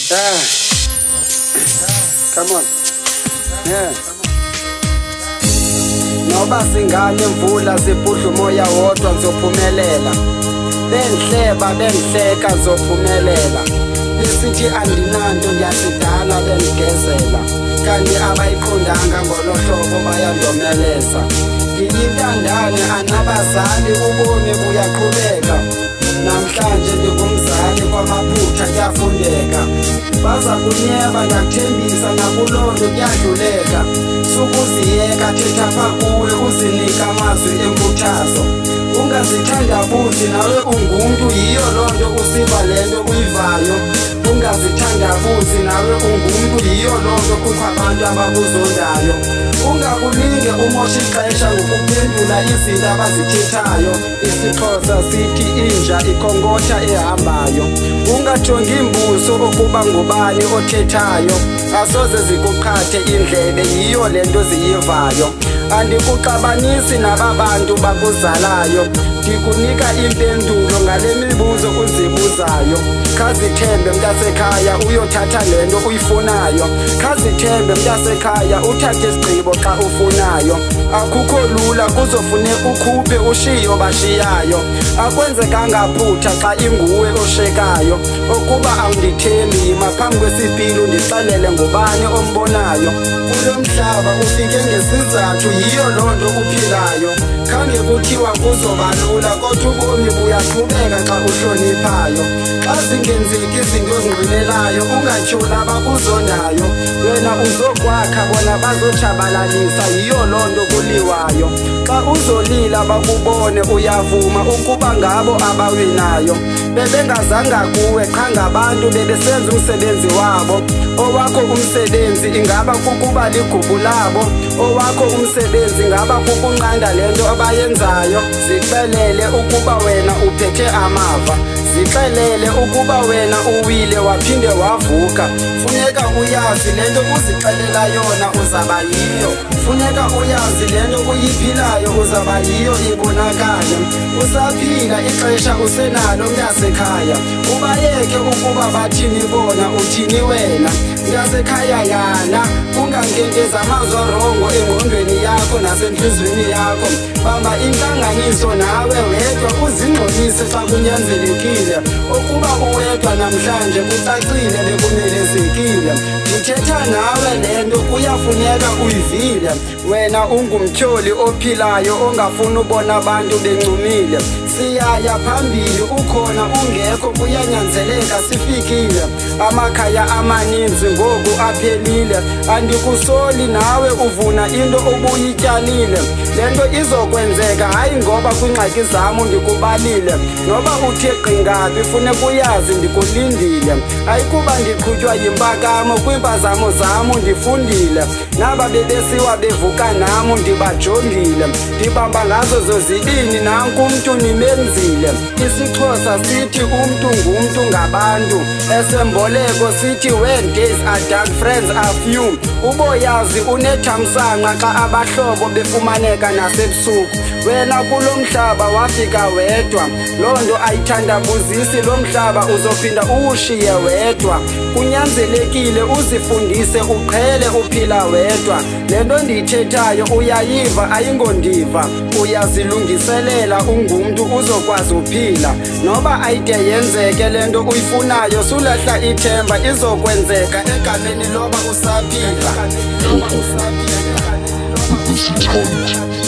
Yeah. Come on. Yeah. Noba singane imvula sibhudla umoya wodwa ngizophumelela. Benhleba benhleka ngizophumelela. Besithi andinanto ngiyasidala benigezela. Kanti abayiqondanga ngolohlobo bayandomeleza. Ngiyintandane anabazali ubomi buyaqhubeka. Namhlanje ngingumzali kwamaphutha kuyafundeka. Baza kunyeba ndakuthembisa nakulondo kuyadluleka. Sukuziyeka thetha phakuwe uzinika amazwi enkuthazo. Ungazithandabuzi nawe ungumuntu yiyo lonto usiva lento uyivayo. Ungazithandabuzi nawe ungumuntu yiyo lonto kukho abantu abakuzondayo. Ungakulinge umoshe ixesha ngokuphendula izinto abazithethayo. IsiXhosa sithi inja ikhonkotha ehambayo. Ungajongi imbuso okuba ngubani othethayo. Asoze zikuqhathe indlebe yiyo lento ziyivayo. Andikuxabanisi nababantu bakuzalayo. Ndikunika impendulo ngale mibuzo uzibuzayo. Khazithembe mntasekhaya uyothatha lento uyifunayo. Khazithembe mntasekhaya uthathe isigqibo xa ufunayo. Akukho lula kuzofuneka ukhuphe ushiyo bashiyayo. Akwenzekanga phutha xa inguwe oshekayo. Ukuba awundithembi yima phambi kwesipili undixelele ngubani ombonayo. Kulo mhlaba ufike ngesizathu yiyo lonto uphilayo. Khange kuthiwa kuzoba lula kodwa ubomi buyaqhubeka xa uhloniphayo. Xa zingenzeki izinto ozingqinelayo ungatyholi abakuzondayo. Wena uzokwakha bona bazotshabalalisa yiyo lonto kuliwayo. Xa uzolila bakubone uyavuma ukuba ngabo abawinayo. Bebengazanga kuwe qha ngabantu bebesenza umsebenzi wabo. Owakho umsebenzi ingaba kukuba ligubu labo. Owakho umsebenzi ingaba kukunqanda lento abayenzayo. Zixelele ukuba wena uphethe amava. Zixelele ukuba wena uwile waphinde wavuka. Funeka uyazi lento uzixelela yona uzaba yiyo. Funeka uyazi lento uyiphilayo uzaba yiyo ibonakale. Usaphila ixesha usenalo mntasekhaya. Ubayeke ukuba bathini bona uthini wena. Mntasekhaya yana ungankenteza amazwi arongo engqondweni yakho nasenhlizweni yakho. Bamba intlanganiso nawe wedwa uzingcolise xa kunyanzelekile. Ukuba uwedwa namhlanje kucacile bekumelezekile. Ngithetha nawe lento kuyafuneka uyivile. Wena ungumtyholi ophilayo ongafuni ubona abantu bencumile. Siyaya phambili ukhona ungekho kuyanyanzeleka sifikile. Amakhaya amaninzi ngoku aphelile. Andikusoli nawe uvuna into obuyityalile. Lento izokwenzeka hayi ngoba kwiingxaki zam ndikubalile. Noba uthe qingabi funeka uyazi ndikulindile. Ayikuba ndiqhutywa yimpakamo kwiimpazamo zam ndifundile. Naba bebesiwa bevuka nam ndibajongile. Ndibamba ngazo zozibini nanku umntu nimenzile. IsiXhosa sithi umntu ngumntu ngabantu. Esemboleko sithi when days are dark friends are few. Uboyazi unethamsanqa xa abahlobo befumaneka nasebusuku. Wena kulo mhlaba wafika wedwa. Loo nto ayithandabuzisi lo mhlaba uzophinda uwushiye wedwa. Kunyanzelekile uzifundise uqhele uphila wedwa. Le nto ndiyithethayo uyayiva ayingondiva. Uyazilungiselela ungumntu uzokwazi uphila. Noba ayide yenzeke le nto uyifunayo sulahla ithemba izokwenzeka egameni loba usaphila. This is